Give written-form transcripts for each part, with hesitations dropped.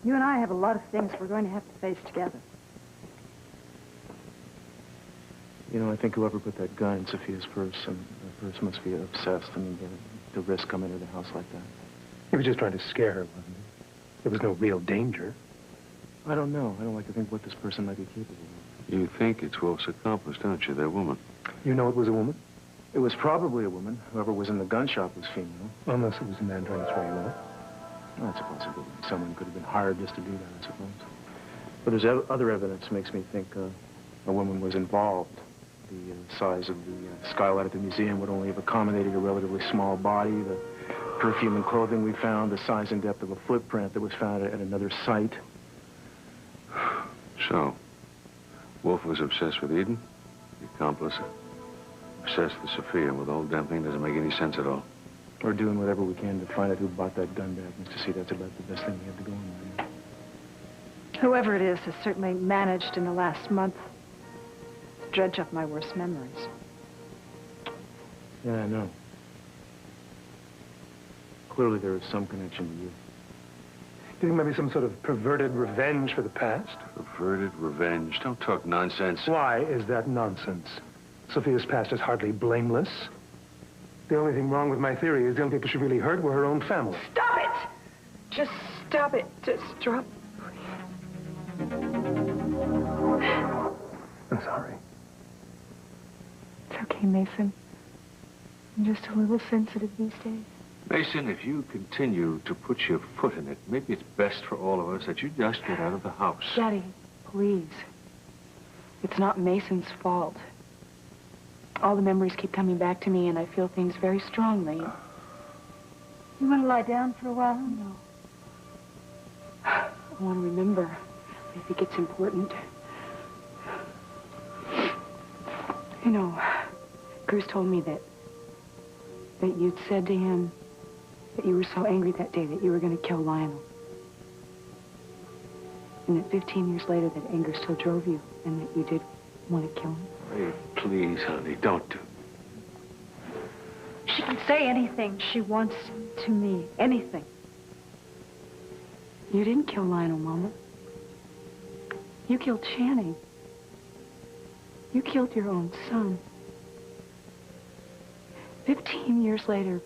You and I have a lot of things we're going to have to face together. You know, I think whoever put that gun in Sophia's purse, the purse must be obsessed. I mean, to risk coming into the house like that. He was just trying to scare her, wasn't he? There was no real danger. I don't know. I don't like to think what this person might be capable of. You think it's Wolf's accomplice, don't you, that woman? You know it was a woman? It was probably a woman. Whoever was in the gun shop was female. Unless it was a man trying to throw you off. Well, that's a possibility. Someone could have been hired just to do that, I suppose. But there's other evidence makes me think a woman was involved. The size of the skylight at the museum would only have accommodated a relatively small body. The perfume and clothing we found, the size and depth of a footprint that was found at another site. So, Wolf was obsessed with Eden, the accomplice, obsessed with Sophia. Well, the whole damn thing doesn't make any sense at all. We're doing whatever we can to find out who bought that gun back. Mr. C, that's about the best thing we have to go on right now. Whoever it is has certainly managed in the last month to dredge up my worst memories. Yeah, I know. Clearly there is some connection to you. Do you think maybe some sort of perverted revenge for the past? Perverted revenge? Don't talk nonsense. Why is that nonsense? Sophia's past is hardly blameless. The only thing wrong with my theory is the only people she really hurt were her own family. Stop it! Just stop it. Just drop. I'm sorry. It's okay, Mason. I'm just a little sensitive these days. Mason, if you continue to put your foot in it, maybe it's best for all of us that you just get out of the house. Daddy, please. It's not Mason's fault. All the memories keep coming back to me, and I feel things very strongly. You want to lie down for a while? No. I want to remember. I think it's important. You know, Bruce told me that you'd said to him that you were so angry that day that you were going to kill Lionel. And that 15 years later that anger still drove you, and that you did want to kill him. Hey, please, honey, don't do. She can say anything she wants to me. Anything. You didn't kill Lionel, Mama. You killed Channing. You killed your own son. 15 years later,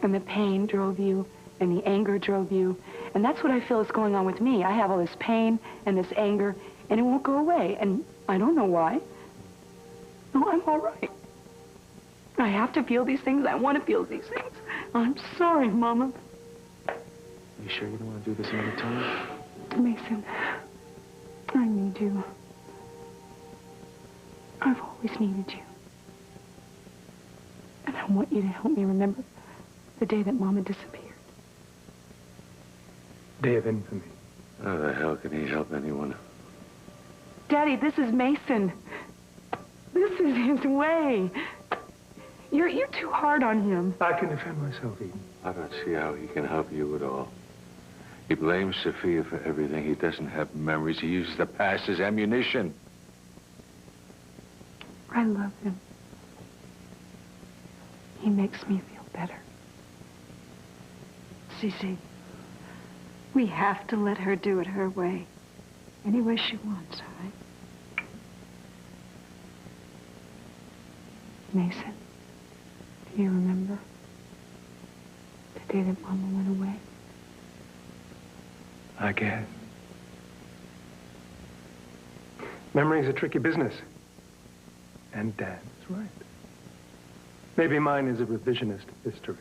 and the pain drove you, and the anger drove you, and that's what I feel is going on with me. I have all this pain and this anger, and it won't go away, and I don't know why. No, I'm all right. I have to feel these things. I want to feel these things. I'm sorry, Mama. Are you sure you don't want to do this another time? Mason, I need you. I've always needed you. And I want you to help me remember the day that Mama disappeared. Day of infamy. How the hell can he help anyone? Daddy, this is Mason. This is his way. You're too hard on him. I can defend myself, Eden. I don't see how he can help you at all. He blames Sophia for everything. He doesn't have memories. He uses the past as ammunition. I love him. He makes me feel better. Cece, we have to let her do it her way. Any way she wants, all right? Mason, do you remember the day that Mama went away? I guess. Memory's a tricky business. And Dad's right. Maybe mine is a revisionist history.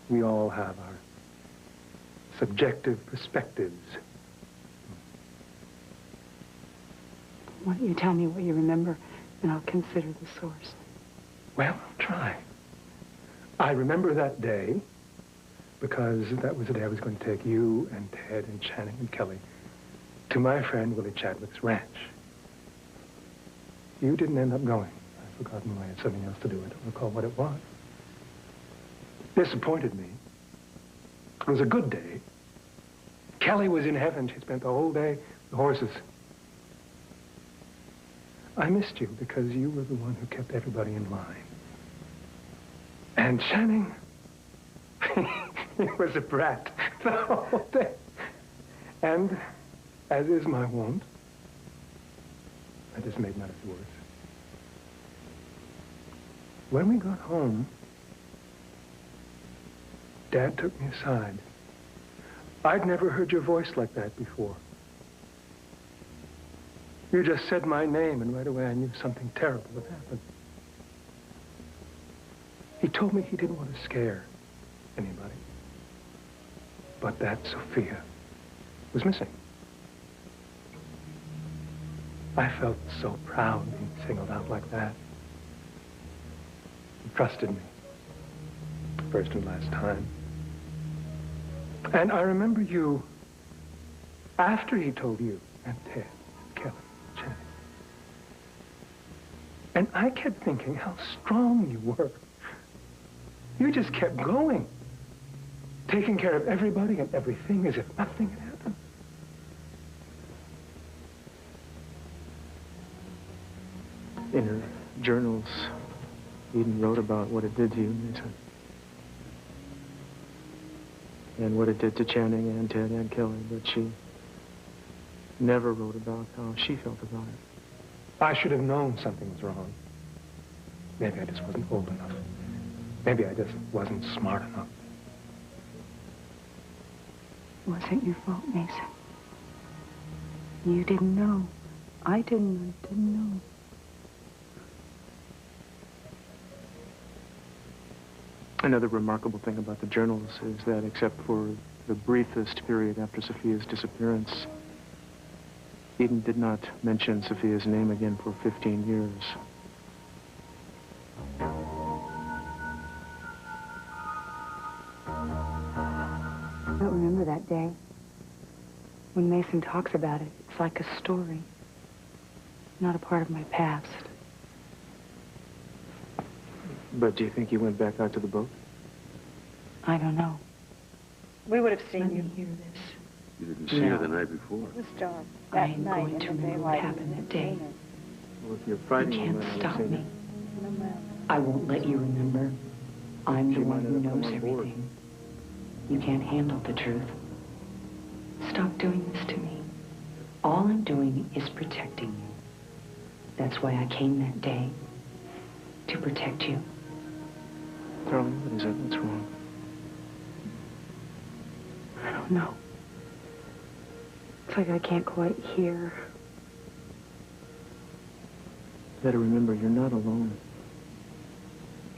We all have our subjective perspectives. Why don't you tell me what you remember, and I'll consider the source. Well, I'll try. I remember that day because that was the day I was going to take you and Ted and Channing and Kelly to my friend Willie Chadwick's ranch. You didn't end up going. I've forgotten why I had something else to do. I don't recall what it was. Disappointed me. It was a good day. Kelly was in heaven. She spent the whole day with the horses. I missed you because you were the one who kept everybody in line. And Channing, he was a brat the whole day. And, as is my wont, I just made matters worse. When we got home, Dad took me aside. I'd never heard your voice like that before. You just said my name, and right away I knew something terrible had happened. He told me he didn't want to scare anybody, but that Sophia was missing. I felt so proud being singled out like that. He trusted me, first and last time. And I remember you, after he told you and Ted and Kelly and Jenny. And I kept thinking how strong you were. You just kept going, taking care of everybody and everything as if nothing had happened. In her journals, Eden wrote about what it did to you, Mason. And what it did to Channing and Ted and Kelly, but she never wrote about how she felt about it. I should have known something was wrong. Maybe I just wasn't old enough. Maybe I just wasn't smart enough. It wasn't your fault, Mason. You didn't know. I didn't know. Another remarkable thing about the journals is that except for the briefest period after Sophia's disappearance, Eden did not mention Sophia's name again for 15 years. I don't remember that day. When Mason talks about it, it's like a story, not a part of my past. But do you think you went back out to the boat? I don't know. We would have seen Let you. me hear this. You didn't see her the night before. It was dark. I That ain't night going in to the remember what daylight, happened that day. Well, if you're You fighting, can't stop me. No matter. I won't let you remember. I'm She the one might who have come knows on board. everything. You can't handle the truth. Stop doing this to me. All I'm doing is protecting you. That's why I came that day. To protect you. Darling, what is it? What's wrong? I don't know. It's like I can't quite hear. You gotta remember, you're not alone.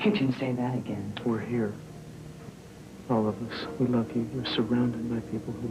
You can say that again. We're here. All of us. We love you. You're surrounded by people who